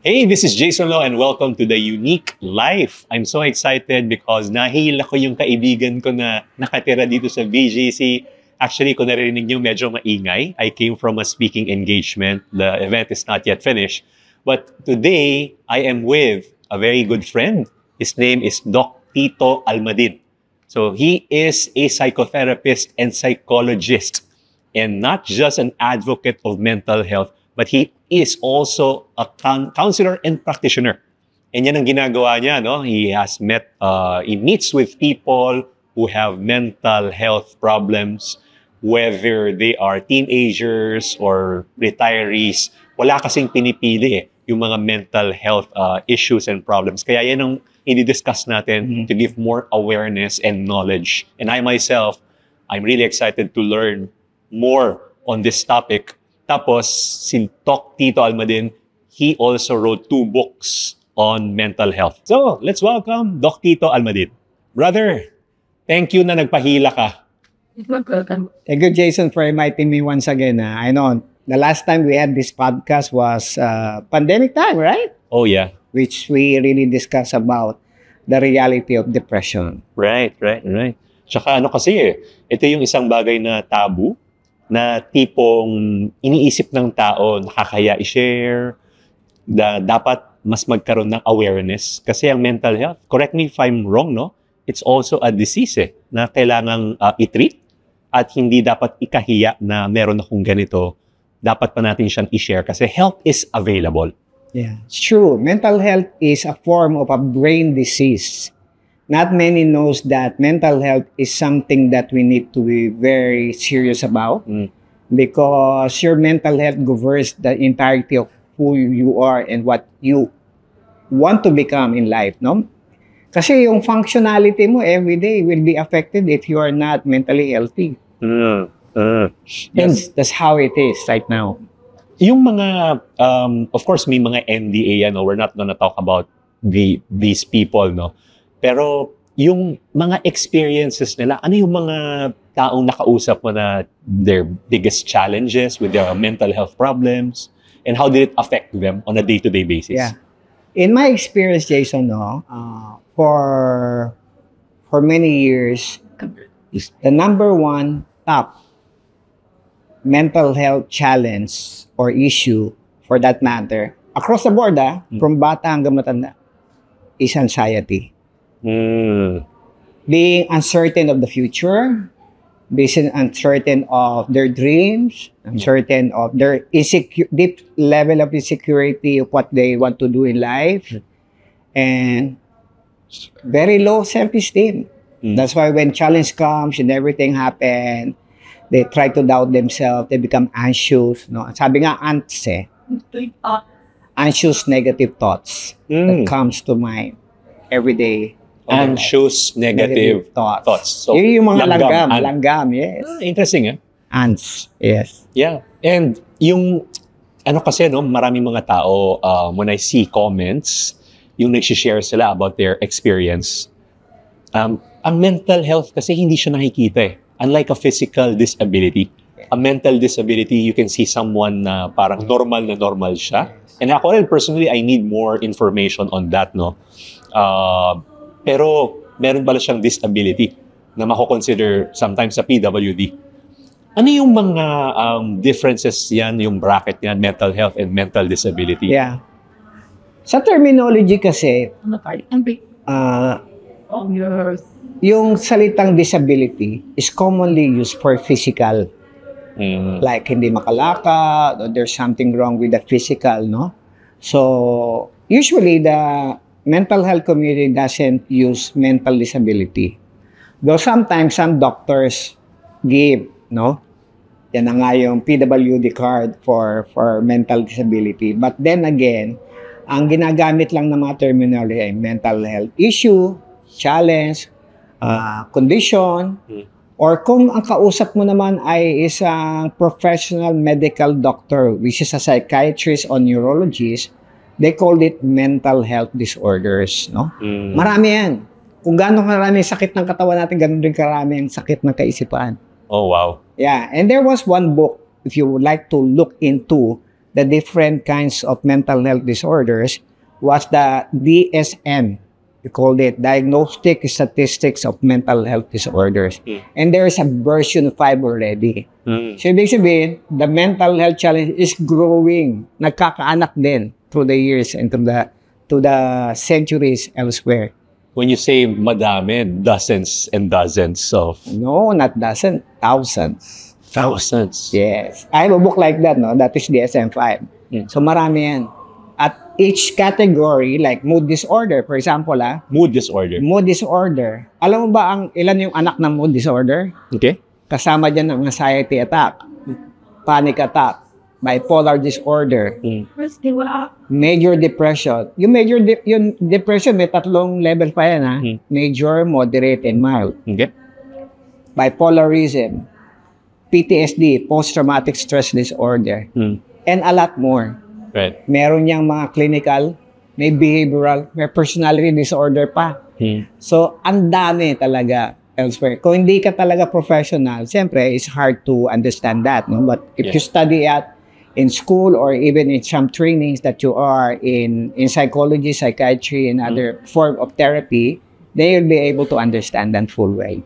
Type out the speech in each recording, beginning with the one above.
Hey, this is Jason Lo and welcome to The Unique Life. I'm so excited because nahihil ako yung kaibigan ko na nakatira dito sa BGC. Actually, kung narinig niyo, medyo maingay. I came from a speaking engagement. The event is not yet finished. But today, I am with a very good friend. His name is Doc Tito Almadin. So he is a psychotherapist and psychologist and not just an advocate of mental health, but he is also a counselor and practitioner. And yan ang ginagawa niya, no? He meets with people who have mental health problems, whether they are teenagers or retirees. Wala kasing pinipili yung mga mental health issues and problems. Kaya yan ang i-discuss natin to give more awareness and knowledge. And I myself, I'm really excited to learn more on this topic. Tapos, si Doc Tito Almadin, he also wrote 2 books on mental health. So, let's welcome Doc Tito Almadin. Brother, thank you na nagpahila ka. Thank you, Jason, for inviting me once again. I know the last time we had this podcast was pandemic time, right? Oh, yeah. Which we really discussed about the reality of depression. Right. Tsaka ano kasi ito yung isang bagay na tabu na tipong iniisip ng tao, nakakaya i-share, na dapat mas magkaroon ng awareness. Kasi ang mental health, correct me if I'm wrong, no? It's also a disease na kailangang i-treat at hindi dapat ikahiya na meron akong ganito. Dapat pa natin siyang i-share kasi help is available. Yeah, it's true. Mental health is a form of a brain disease. Not many knows that mental health is something that we need to be very serious about because your mental health governs the entirety of who you are and what you want to become in life, no? Kasi yung functionality mo every day will be affected if you are not mentally healthy. And that's how it is right now. Yung mga, of course, may mga NDA, we're not gonna talk about these people, no? Pero yung mga experiences nila, ano yung mga taong nakausap mo na their biggest challenges with their mental health problems and how did it affect them on a day-to-day basis? Yeah. In my experience, Jason, for many years, the number one top mental health challenge or issue for that matter, across the board, from bata hanggang matanda, is anxiety. Being uncertain of the future, being uncertain of their dreams, uncertain of their deep level of insecurity of what they want to do in life, and very low self-esteem. That's why when challenge comes and everything happens, they try to doubt themselves, they become anxious. No? Sabi nga, ants anxious negative thoughts that comes to mind every day. Anxious, negative thoughts. So, yung mga langgam, yes. Interesting, Ants, yes. Yeah. And yung, kasi, maraming mga tao, when I see comments, yung nag-share sila about their experience, ang mental health kasi hindi siya nakikita Unlike a physical disability, a mental disability, you can see someone na parang normal siya. And ako rin, personally, I need more information on that, no? Pero meron pala siyang disability na mako-consider sometimes sa PWD. Ano yung mga differences yan, yung bracket yan, mental health and mental disability? Yeah. Sa terminology kasi, yung salitang disability is commonly used for physical. Like hindi makalakad, or there's something wrong with the physical, no? So, usually the mental health community doesn't use mental disability. Though sometimes some doctors give, no? Yan na nga yung PWD card for mental disability. But then again, ang ginagamit lang ng mga terminology ay mental health issue, challenge, condition, or kung ang kausap mo naman ay isang professional medical doctor, which is a psychiatrist or neurologist, they called it mental health disorders, no? Marami yan. Kung gaano karami sakit ng katawan natin, ganoon din karami ang sakit ng kaisipan. Oh, wow. Yeah, and there was one book, if you would like to look into the different kinds of mental health disorders was the DSM. We called it Diagnostic Statistics of Mental Health Disorders. And there is a version 5 already. So, ibig sabihin, the mental health challenge is growing. Nagkakaanak din through the years and to the centuries elsewhere. When you say madami, dozens and dozens of... No, not dozens, thousands. Thousands? Yes. I have a book like that, no? That is DSM-5. So, marami yan. At each category, like mood disorder, for example, Mood disorder. Mood disorder. Alam mo ba ilan yung anak ng mood disorder? Okay. Kasama dyan ang anxiety attack, panic attack, bipolar disorder, major depression. Yung yung depression, may 3 level pa yan, Major, moderate, and mild. Okay. Bipolarism, PTSD, post-traumatic stress disorder, and a lot more. Right. Meron niyang mga clinical, may behavioral, may personality disorder pa. So, ang dami talaga elsewhere. Kung hindi ka talaga professional, siyempre, it's hard to understand that. No? But if you study in school or even in some trainings that you are in psychology, psychiatry, and other form of therapy, they will be able to understand that full way.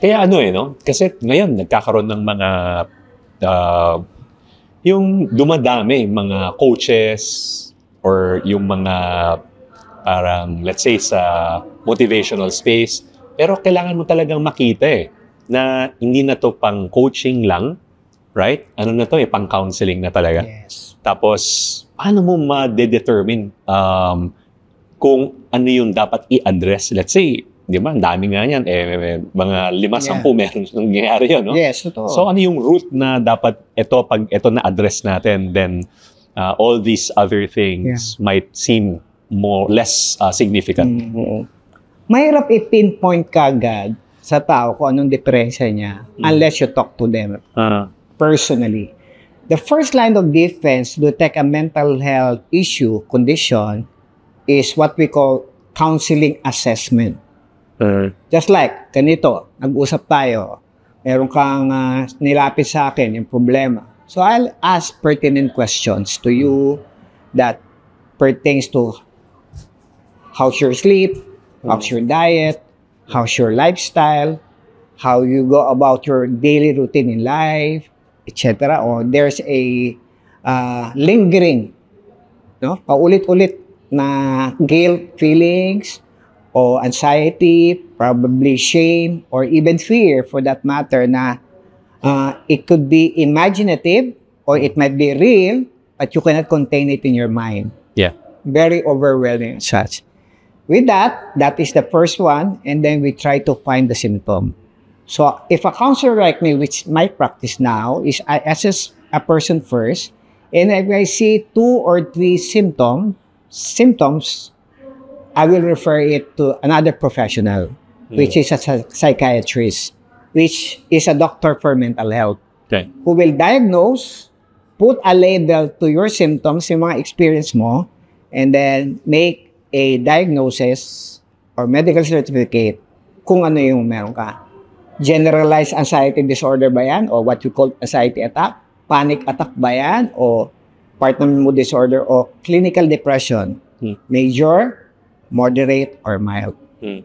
Kaya no? Kasi ngayon, nagkakaroon ng mga yung dumadami, mga coaches or yung mga parang, let's say, sa motivational space. Pero kailangan mo talagang makita na hindi na to pang coaching lang, right? Ano na to pang counseling na talaga. Yes. Tapos, paano mo ma-determine kung ano yung dapat i-address? Let's say, di ba, ang dami nga yan, mga 5-10 meron nangyayari yun, no? Yes, totoo. So, ano yung root na dapat pag ito na-address natin, then all these other things might seem less significant. Mahirap i-pinpoint kagad sa tao kung anong diferensya niya unless you talk to them personally. The first line of defense to detect a mental health condition, is what we call counseling assessment. Just like, ganito, nag-usap tayo, meron kang nilapit sa akin yung problema. So, I'll ask pertinent questions to you that pertains to how's your sleep, how's your diet, how's your lifestyle, how you go about your daily routine in life, etc. Or there's a lingering, paulit-ulit na guilt feelings, o anxiety, probably shame, or even fear for that matter na it could be imaginative or it might be real, but you cannot contain it in your mind. Yeah. Very overwhelming such. With that is the first one, and then we try to find the symptom. So if a counselor like me, which my practice now, is I assess a person first, and if I see 2 or 3 symptoms, I will refer it to another professional, which is a psychiatrist, which is a doctor for mental health, who will diagnose, put a label to your symptoms, yung mga experience mo, and then make a diagnosis or medical certificate kung ano yung meron ka. Generalized anxiety disorder ba yan? O what you call anxiety attack? Panic attack ba yan? O part ng mood disorder? O clinical depression? Major, moderate, or mild.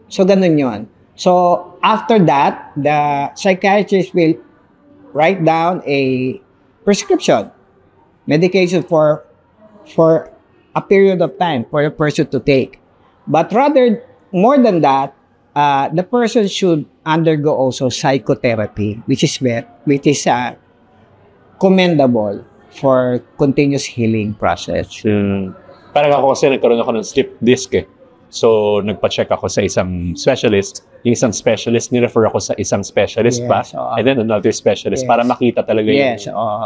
So, ganun yun. So, after that, the psychiatrist will write down a prescription, medication for a period of time for a person to take. But rather, more than that, the person should undergo also psychotherapy, which is commendable for continuous healing process. Parang ako kasi nagkaroon ako ng slip disc So, nagpa-check ako sa isang specialist. Yung isang specialist, nirefer ako sa isang specialist pa. And then another specialist para makita talaga yung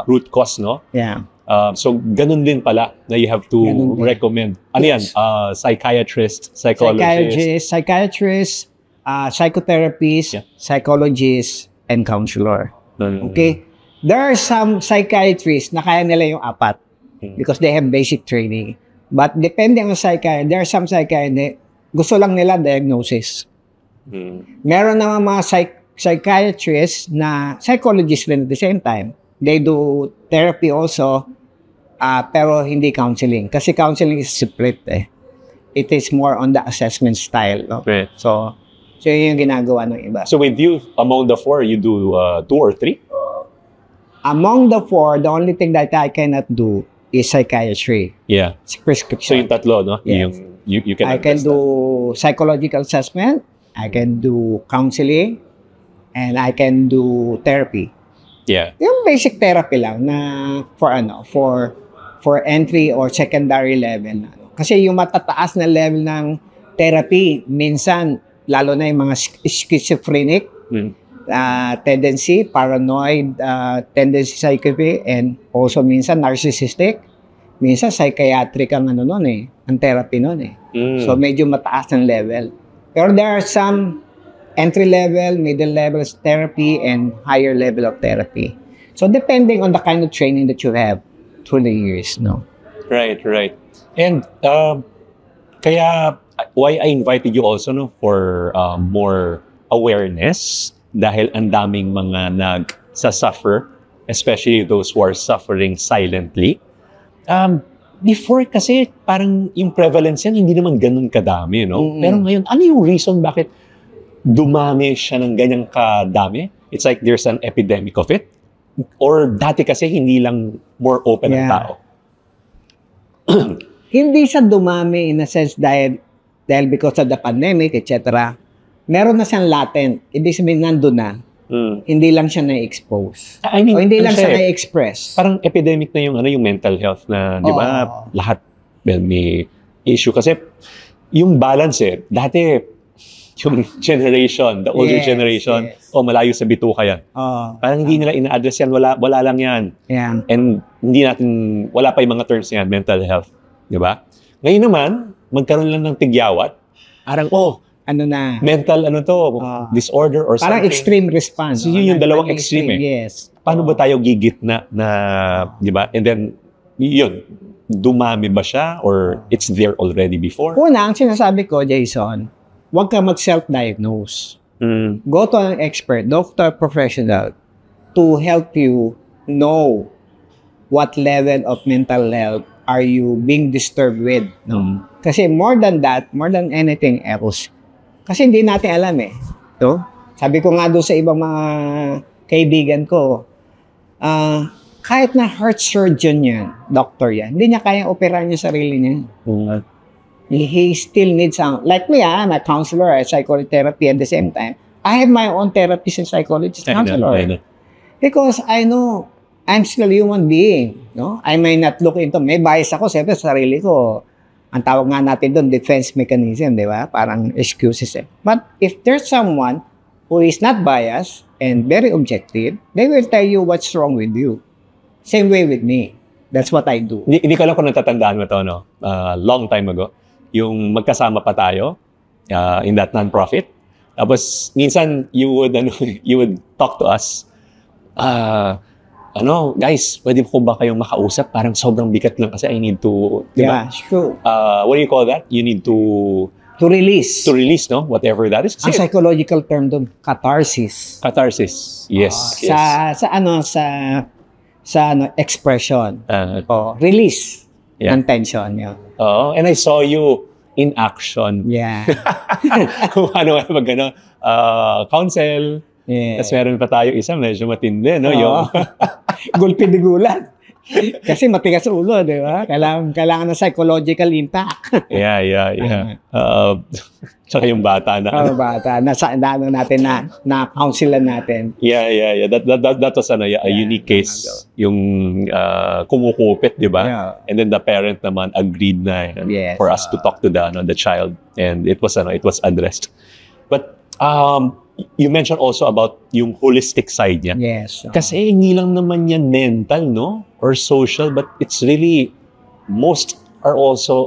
root cause, no? Yeah. So, ganun din pala na you have to recommend. Ano yan? Psychiatrist, psychologist? Psychiatrist, psychotherapist, psychologist, and counselor. Okay? There are some psychiatrists na kaya nila yung 4 because they have basic training. But depending on psychiatrist, there are some psychiatrists, gusto lang nila diagnosis. Meron naman mga psychiatrists na psychologists rin at the same time. They do therapy also, Pero hindi counseling. Kasi counseling is separate eh. It is more on the assessment style. No? Right. So yun yung ginagawa ng iba. So with you, among the 4, you do 2 or 3? Among the 4, the only thing that I cannot do is psychiatry. Yeah. It's So prescription. yung tatlo, no? Yes. You can I can address do psychological assessment, I can do counseling, and I can do therapy. that. Yeah. Yung basic therapy lang na for entry or secondary level na. Kasi yung matataas na level ng therapy, minsan lalo na yung mga schizophrenic tendency, paranoid tendency, psychopathy, and also minsan narcissistic. Minsan psychiatric ang ang therapy nun eh. So medyo mataas ng level. Pero there are some entry level, middle level therapy, and higher level of therapy. So depending on the kind of training that you have through the years, no? Right. And kaya why I invited you also, no, for more awareness dahil ang daming mga nagsasuffer, especially those who are suffering silently. Before kasi parang yung prevalence yan hindi naman ganun kadami, no? Pero ngayon, ano yung reason bakit dumami siya ng ganyang kadami? It's like there's an epidemic of it? Or dati kasi hindi lang more open ang tao? Hindi siya dumami in a sense dahil because of the pandemic, etc. Meron na siyang latent. Ibig sabihin nandun na. Hindi lang siya na-expose. I mean, o hindi lang siya na-express. Parang epidemic na yung mental health na, di ba, lahat may issue. Kasi yung balance dati yung generation, the older generation, malayo sa bituka yan. Parang hindi nila ina-address yan, wala lang yan. Yeah. And wala pa yung mga terms yan, mental health. Di ba? Ngayon naman, magkaroon lang ng tigyawat. Parang, mental disorder or parang something. extreme response. So yun yung dalawang extreme Yes. Paano ba tayo gigitna na, di ba? And then, yun, dumami ba siya or it's there already before? Una, ang sinasabi ko, Jason, huwag ka mag-self-diagnose. Go to an expert, doctor, professional to help you know what level of mental health are you being disturbed with. No? Kasi more than that, more than anything else, kasi hindi natin alam no? Sabi ko nga doon sa ibang mga kaibigan ko, kahit na heart surgeon yan, doctor yan, hindi niya kayang operahan yung sarili niya. He still needs like me, I'm a counselor, a psychotherapy at the same time. I have my own therapist and psychologist counselor. I know. Because I know I'm still a human being. No? I may not look into, may bias ako, siyempre sa sarili ko. Ang tawag nga natin doon, defense mechanism, di ba? Parang excuses But if there's someone who is not biased and very objective, they will tell you what's wrong with you. Same way with me. That's what I do. Hindi ko alam kung natatandaan mo to, no? Long time ago. Yung magkasama pa tayo in that non-profit. Tapos, minsan, you would talk to us. Guys, pwede po ba kayong makausap? Parang sobrang bigat lang kasi I need to, di ba? Yeah, sure. What do you call that? You need to release. To release, no? Whatever that is. Ang psychological term doon, catharsis. Catharsis. Yes. Sa expression. Release ng tension. Yeah. And I saw you in action. Yeah. Kung ano counsel. Yeah. Tapos meron pa tayo isa, medyo matindi, no? Yung gulpi de gulat. Kasi matigas ulo, di ba? Kailangan ng psychological impact. Yeah. Tsaka yung bata na. Bata. Natin na counselan natin. Yeah. That was a unique case. Yung kumukupit, di ba? Yeah. And then the parent naman agreed na for us to talk to the child. And it was addressed. But, you mentioned also about yung holistic side niya. Yes. Kasi hindi lang naman yan mental, no? Or social, but it's really, most are also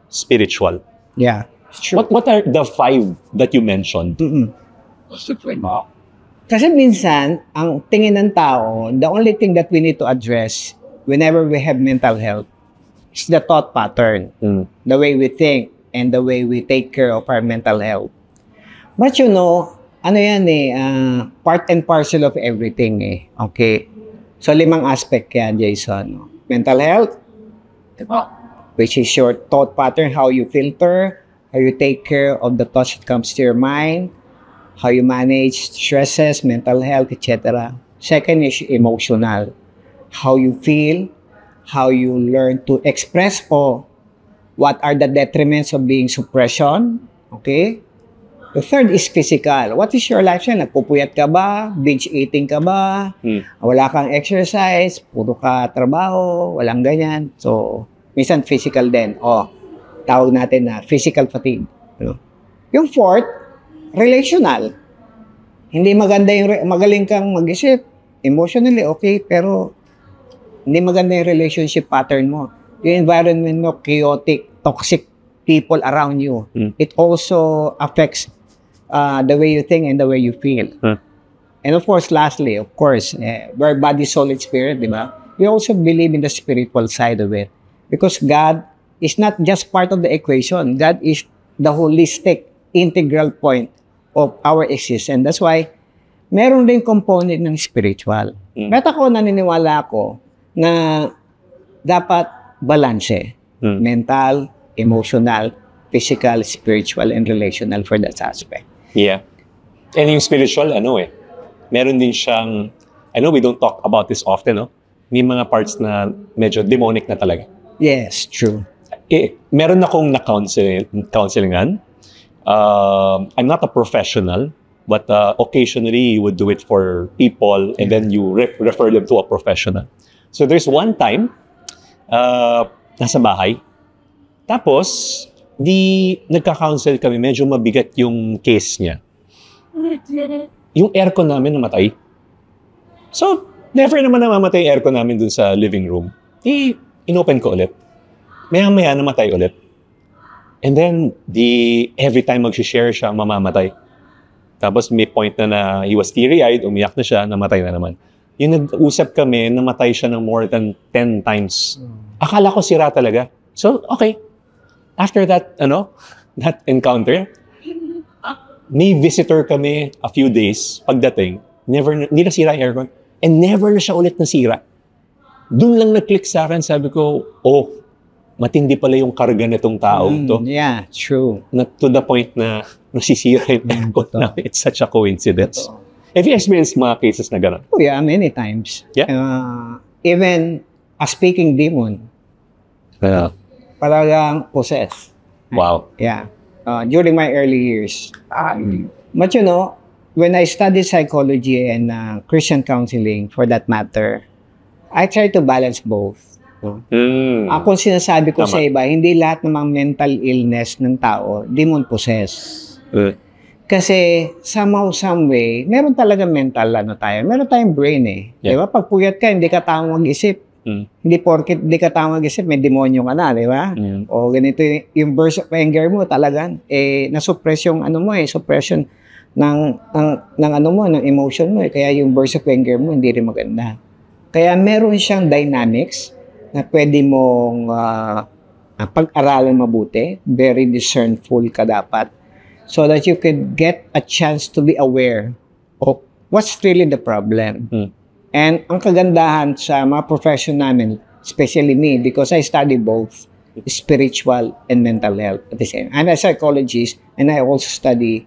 spiritual. Yeah, true. What are the 5 that you mentioned? Kasi minsan, ang tingin ng tao, the only thing that we need to address whenever we have mental health is the thought pattern. The way we think and the way we take care of our mental health. But part and parcel of everything Okay? So, 5 aspect yan, Jason. Mental health, Diba? Which is your thought pattern, how you filter, how you take care of the thoughts that comes to your mind, how you manage stresses, mental health, etc. Second is emotional. How you feel, how you learn to express o what are the detriments of being suppression. Okay? The third is physical. What is your lifestyle? Nagpupuyat ka ba? Binge eating ka ba? Wala kang exercise? Puro ka trabaho? Walang ganyan? So, minsan physical din. Tawag natin na physical fatigue. Yung fourth, relational. Hindi maganda magaling kang mag-isip. Emotionally, okay, pero hindi maganda yung relationship pattern mo. Yung environment mo, chaotic, toxic people around you. It also affects the way you think and the way you feel. And of course, lastly, we're body, soul, and spirit, di ba? We also believe in the spiritual side of it. Because God is not just part of the equation. God is the holistic, integral point of our existence. That's why, meron din component ng spiritual. At ako, naniniwala ako na dapat balance. Mental, emotional, physical, spiritual, and relational for that aspect. Yeah. And yung spiritual, meron din siyang, I know we don't talk about this often, no? May mga parts na medyo demonic na talaga. Yes, true. Meron akong na-counselingan. I'm not a professional, but occasionally you would do it for people and then you refer them to a professional. So there's one time, nasa bahay, tapos, nagka-counsel kami, medyo mabigat yung case niya. Yung aircon namin namatay. So, never naman namamatay yung aircon namin dun sa living room. Inopen ko ulit. Maya-maya namatay ulit. And then, every time mag-share siya, mamamatay. Tapos may point na he was teary-eyed, umiyak na siya, namatay na naman. Yung nag-usap kami, namatay siya ng more than 10 times. Akala ko sira talaga. So, okay. After that, that encounter, may visitor kami a few days, pagdating, hindi nasira yung aircon, and never na siya ulit nasira. Doon lang nag-click sa akin, sabi ko, matindi pala yung karga nitong taong to. Yeah, true. To the point na nasisira yung aircon na. It's such a coincidence. Have you experienced mga cases na gano'n? Oh yeah, many times. Yeah? Even a speaking demon. Talagang possessed. Wow. Yeah. During my early years. But when I studied psychology and Christian counseling, for that matter, I try to balance both. Ako sinasabi ko sa iba, hindi lahat ng mga mental illness ng tao, demon possessed. Kasi somehow, some way, meron talaga mental tayo. Meron tayong brain Yeah. Diba? Pag puyat ka, hindi ka tamang mag-isip. Hindi porket hindi ka tamang mag-isip, may demonyo ka na, di ba? O ganito yung burst of anger mo talagang, na-suppress yung suppression ng emotion mo. Kaya yung burst of anger mo, hindi rin maganda. Kaya meron siyang dynamics na pwede mong pag-aralan mabuti. Very discernful ka dapat. So that you could get a chance to be aware of what's really the problem. And ang kagandahan sa mga profession namin, especially me, because I study both spiritual and mental health at the same time. I'm a psychologist and I also study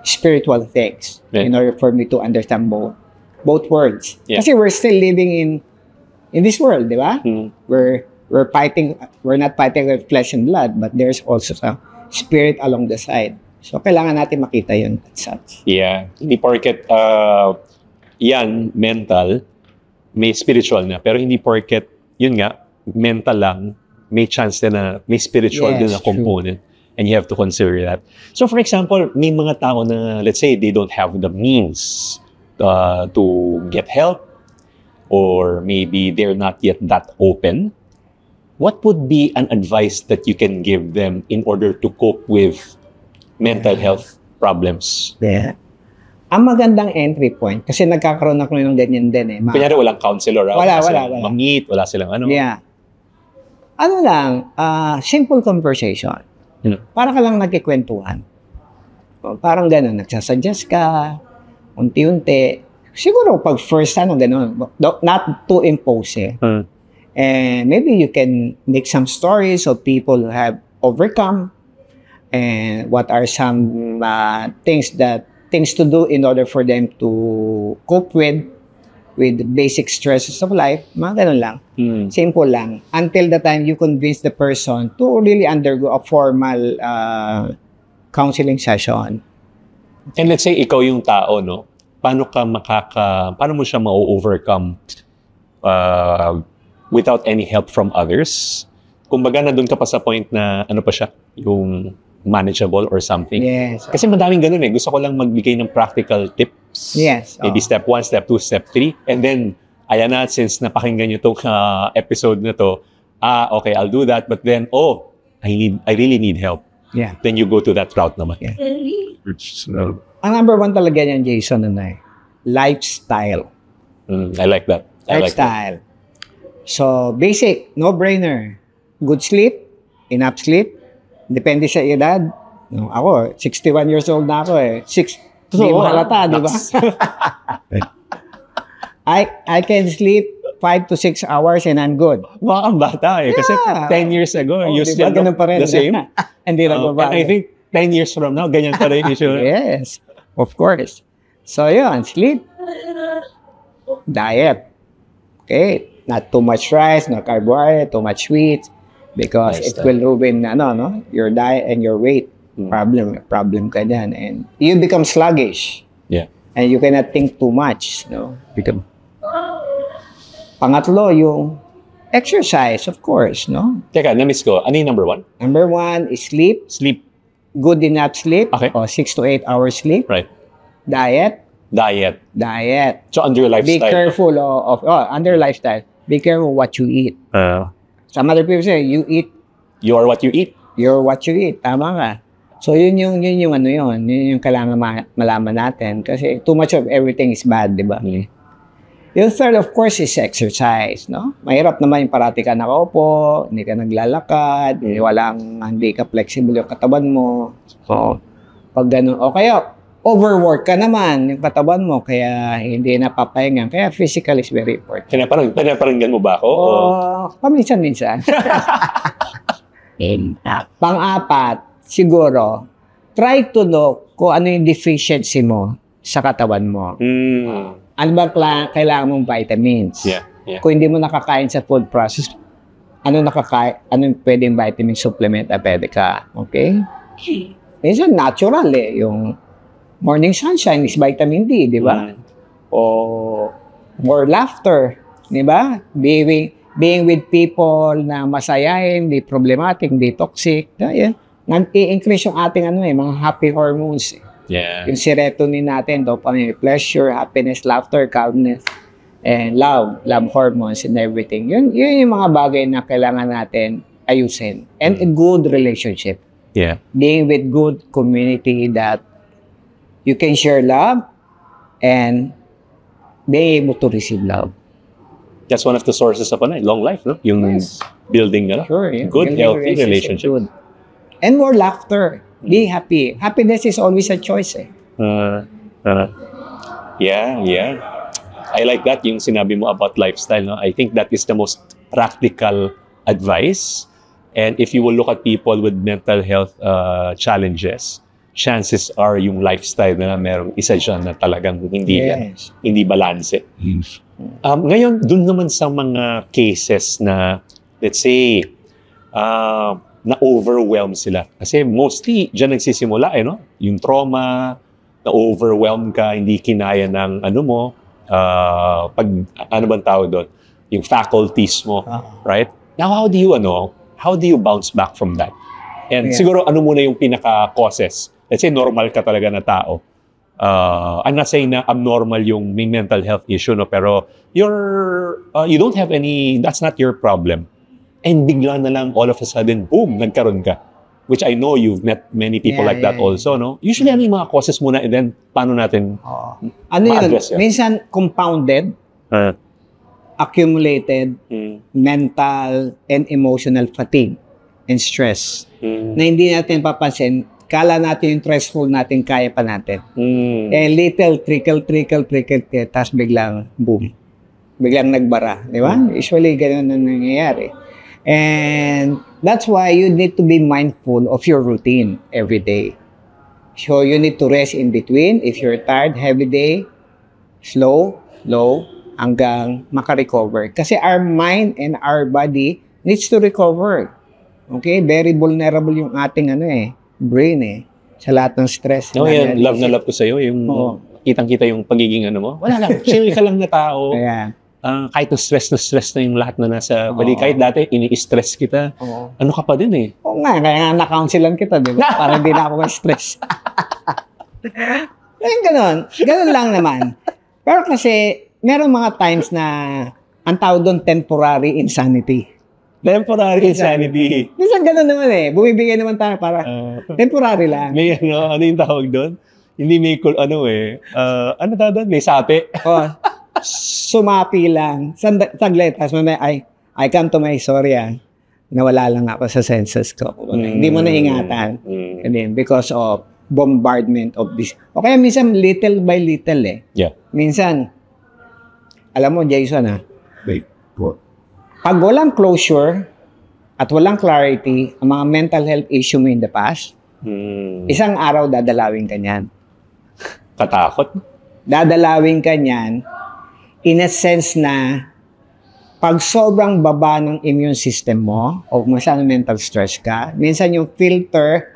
spiritual things in order for me to understand both worlds. Yeah. Kasi we're still living in this world, di ba? We're fighting, we're not fighting with flesh and blood, but there's also some spirit along the side. So, kailangan natin makita yun at such. Yeah. Hindi porket yan, mental, may spiritual na. Pero hindi porket, yun nga, mental lang, may chance na may spiritual din na component. True. And you have to consider that. So, for example, may mga tao na, let's say, they don't have the means to get help, or maybe they're not yet that open. What would be an advice that you can give them in order to cope with mental health problems? Yeah. Ang magandang entry point, kasi nagkakaroon ako ng ganyan din Kunyari, walang counselor. Wala. Mamit, wala silang Yeah. Simple conversation. Para ka lang nagkikwentuhan. Parang gano'n, nagsasuggest ka, unti-unti. Siguro pag first gano'n, not too impose And maybe you can make some stories of people who have overcome and what are some things to do in order for them to cope with the basic stresses of life. Mga ganun lang. Simple lang. Until the time you convince the person to really undergo a formal counseling session. And let's say ikaw yung tao, no? Paano mo siya ma-overcome without any help from others? Kumbaga na doon ka pa sa point na ano pa siya, yung manageable or something. Yes. Kasi madaming ganun eh. Gusto ko lang magbigay ng practical tips. Yes. Maybe step 1, step 2, step 3. And then, ayan na, since napakinggan nyo itong episode na to, okay, I'll do that. But then, I really need help. Yeah. Then you go to that route naman. Yeah. Ang number 1 talaga niyan, Jason, lifestyle. I like that. Lifestyle. So, basic, no-brainer. Good sleep, enough sleep. Depende sa edad. No, ako, 61 years old na ako eh. Hindi mo halata, di ba? I can sleep 5 to 6 hours and I'm good. Mga kang bata eh. Kasi 10 years ago, you still ganun pa rin. The same. Hindi na and I think 10 years from now, ganyan pa rin issue. Yes, of course. So yun, sleep. Diet. Okay, not too much rice, no carbohydrate, too much sweets. Because it will ruin your diet and your weight. Problem ka dyan. And you become sluggish. Yeah. And you cannot think too much. Pangatlo, yung exercise, of course. No? Teka, na-miss ko. Ano yung number 1? Number 1 is sleep. Sleep. Good enough sleep. Okay. O 6 to 8 hours sleep. Right. Diet. So under your lifestyle. Be careful under lifestyle. Be careful what you eat. Some other people say, you are what you eat. You're what you eat. Tama ka. So, yun yung kailangan malaman natin. Kasi too much of everything is bad, di ba? Yung third, of course, is exercise, no? Mahirap naman yung parati ka nakaupo, hindi ka naglalakad, hindi ka flexible yung katawan mo. So, pag ganun, o kaya, overwork ka naman yung katawan mo, kaya hindi napapahinga. Kaya physical is very important. Pinaparinggan mo ba ako? Paminsan-minsan. Pang-apat, siguro, try to know kung ano yung deficiency mo sa katawan mo. Ano ba kailangan mong vitamins? Yeah. Kung hindi mo nakakain sa food process, anong pwedeng vitamin supplement na pwede ka? Okay? Minsan natural yung morning sunshine is vitamin D, di ba? O more laughter, di ba? Being with people na masayahin, di problematic, di toxic. Yan. I-increase yung ating mga happy hormones. Yeah. Yung serotonin natin, dopamine, pleasure, happiness, laughter, calmness, and love hormones and everything. Yun yung mga bagay na kailangan natin ayusin. And a good relationship. Yeah. Being with good community that you can share love and be able to receive love. That's one of the sources of long life, no? Yung building, Sure, good, healthy relationship. Good. And more laughter. Be happy. Happiness is always a choice. Yeah. I like that, yung sinabi mo about lifestyle. No? I think that is the most practical advice. And if you will look at people with mental health challenges, chances are yung lifestyle na merong isa dyan na talagang hindi balanse. Ngayon, dun naman sa mga cases na, let's say, na-overwhelm sila. Kasi mostly, dyan nagsisimula, no? Yung trauma, na-overwhelm ka, hindi kinaya ng ano bang tawag doon? Yung faculties mo, right? Now, how do you bounce back from that? And siguro, ano muna yung pinaka-causes? Let's say, normal ka talaga na tao. I'm not saying na abnormal yung may mental health issue, no? Pero you don't have that's not your problem. And bigla na lang, all of a sudden, boom, nagkaroon ka. Which I know you've met many people like that also, no? Usually, ano yung mga causes muna and then, paano natin ma-address yun? Minsan, compounded, accumulated, mental and emotional fatigue and stress na hindi natin papansin. Kala natin yung stressful natin, kaya pa natin. And little trickle, tapos biglang boom. biglang nagbara, di ba? Usually, ganun ang nangyayari. And that's why you need to be mindful of your routine every day. So, you need to rest in between. If you're tired, heavy day, slow, low, hanggang makarecover. Kasi our mind and our body needs to recover. Okay? Very vulnerable yung ating brain sa lahat ng stress. Yan. Love na love ko sa'yo. Yung kitang-kita yung pagiging mo. Wala lang. Chill ka lang na tao. Ayan. Kahit na stress na yung lahat na nasa bali. Kahit dati, ini-stress kita. Ano ka pa din Oo nga. Kaya nga na-counselan kita, di ba? Para hindi na ako ma-stress. Ganun. Ganun lang naman. Pero kasi, meron mga times na ang tawag doon temporary insanity. Temporary insanity. Minsan gano'n naman bumibigay naman tayo para temporary lang. May ano yung tawag doon? Hindi may ano tawag doon? May sapi. Sumapi lang. Saglit. Tapos I come to my sorry nawala lang ako sa senses ko. Hindi mo na ingatan. Because of bombardment of this. O kaya minsan little by little Yeah. Minsan, alam mo, Jason Wait, what? pag walang closure at walang clarity ang mga mental health issue mo in the past, isang araw dadalawin ka niyan. Katakot. Dadalawin ka niyan in a sense na pag sobrang baba ng immune system mo o masyadong mental stress ka, minsan yung filter,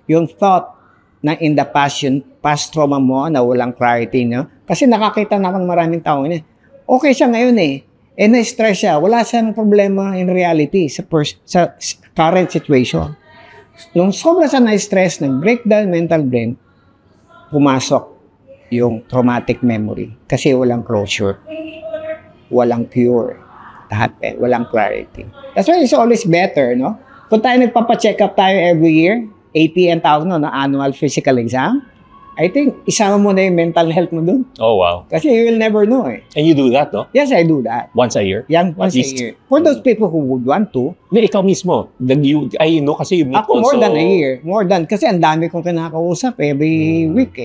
yung thought na in the past, yung past trauma mo na walang clarity, kasi nakakita na akong maraming tao okay siya ngayon na-stress siya. Wala siyang problema in reality sa current situation. Nung sobra siya na-stress, nag-breakdown mental brain, pumasok yung traumatic memory kasi walang closure. Walang cure. Walang clarity. That's why it's always better, Kung tayo nagpapacheck up tayo every year, AP ang tawag na annual physical exam, I think, isama mo na yung mental health mo dun. Oh, wow. Kasi you will never know And you do that, no? Yes, I do that. Once a year? Once a year. For those people who would want to. Ikaw mismo. Kasi you meet ako more than a year. More than. Kasi ang dami kong kinakausap every week.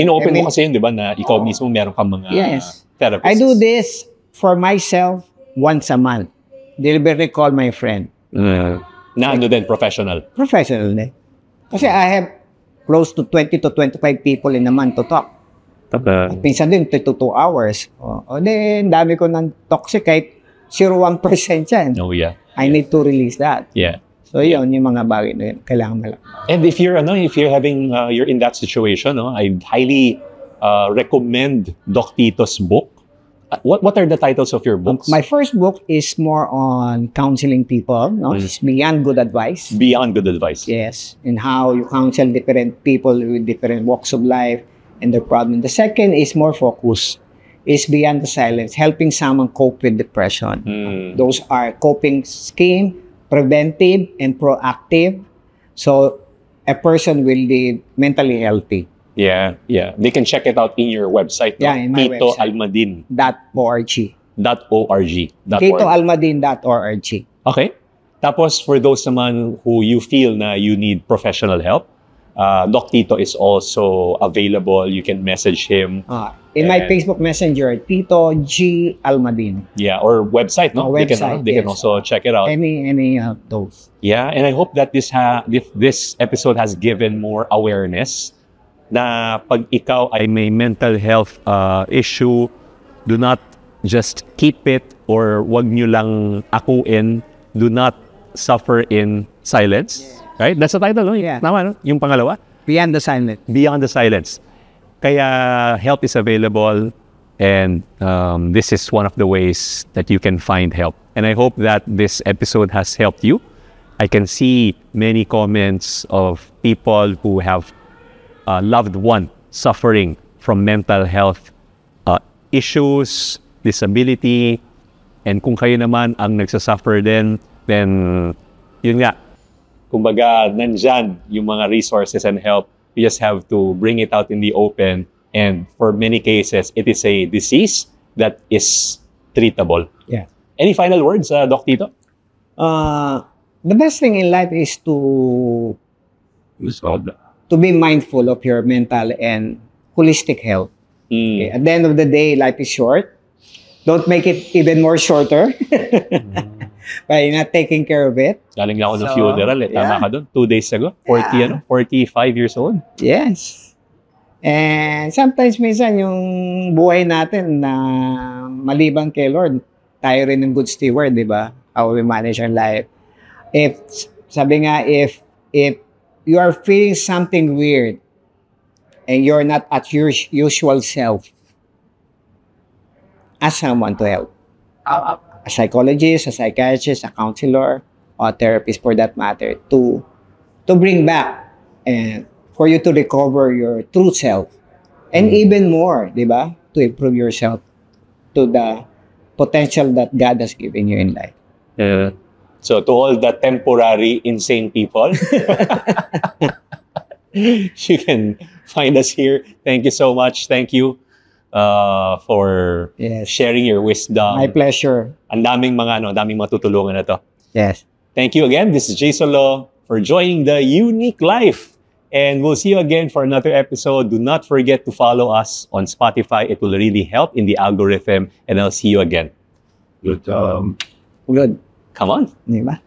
In-open mo kasi yun, di ba, na ikaw mismo meron kang mga therapists. I do this for myself once a month. Deliberately call my friend. Na din, professional? Professional din. Kasi I have close to 20 to 25 people in a month to talk. At minsan din, 2 to 2 hours. Then, dami ko ng toxic kahit 0.1% yan. Oh, yeah. I need to release that. Yeah. So, yun, yung mga bagay na yun. Kailangan malaman. And if you're you're in that situation, I highly recommend Doc Tito's book. What are the titles of your books? My first book is more on counseling people. It's Beyond Good Advice. Beyond Good Advice. Yes. And how you counsel different people with different walks of life and their problem. The second is more focused. Is Beyond the Silence, helping someone cope with depression. Those are coping scheme, preventive, and proactive. So, a person will be mentally healthy. Yeah. They can check it out in your website. Yeah, in my website. TitoAlmadin.org. TitoAlmadin.org. Okay. Tapos, for those naman who you feel na you need professional help, Doc Tito is also available. You can message him. In my Facebook Messenger, Tito G. Almadin. Yeah, or website, no? Website, they can also check it out. Any of those. Yeah, and I hope that this episode has given more awareness na pag ikaw ay may mental health issue, do not just keep it or wag nyo lang akuin. Do not suffer in silence. Right? That's the title, no? Yeah. Tama, no? Yung pangalawa? Beyond the Silence. Beyond the Silence. Kaya help is available and this is one of the ways that you can find help. And I hope that this episode has helped you. I can see many comments of people who have loved one suffering from mental health issues, disability, and kung kayo naman ang nagsasuffer din, then yun nga, kumbaga nandyan yung mga resources and help. You just have to bring it out in the open, and for many cases, it is a disease that is treatable. Yeah. Any final words, Doc Tito? The best thing in life is to be mindful of your mental and holistic health. Okay? At the end of the day, life is short. don't make it even more shorter by not taking care of it. Galing lang ako ng So, funeral eh. Tama yeah. ka doon. 2 days ago. 40, 45 years old. Yes. And sometimes minsan yung buhay natin na maliban kay Lord, tayo rin ng good steward, di ba? How we manage our life. Sabi nga, if you are feeling something weird and you're not at your usual self, ask someone to help. A psychologist, a psychiatrist, a counselor, or a therapist for that matter, to bring back and for you to recover your true self. And even more, di ba? To improve yourself to the potential that God has given you in life. So to all the temporary insane people, you can find us here. Thank you so much. Thank you for Yes. sharing your wisdom. My pleasure. Ang daming mga matutulungan na to. Yes. Thank you again. This is Jason Lo for joining the Unique Life. And we'll see you again for another episode. Do not forget to follow us on Spotify. It will really help in the algorithm. And I'll see you again. Good. Come on. Di ba?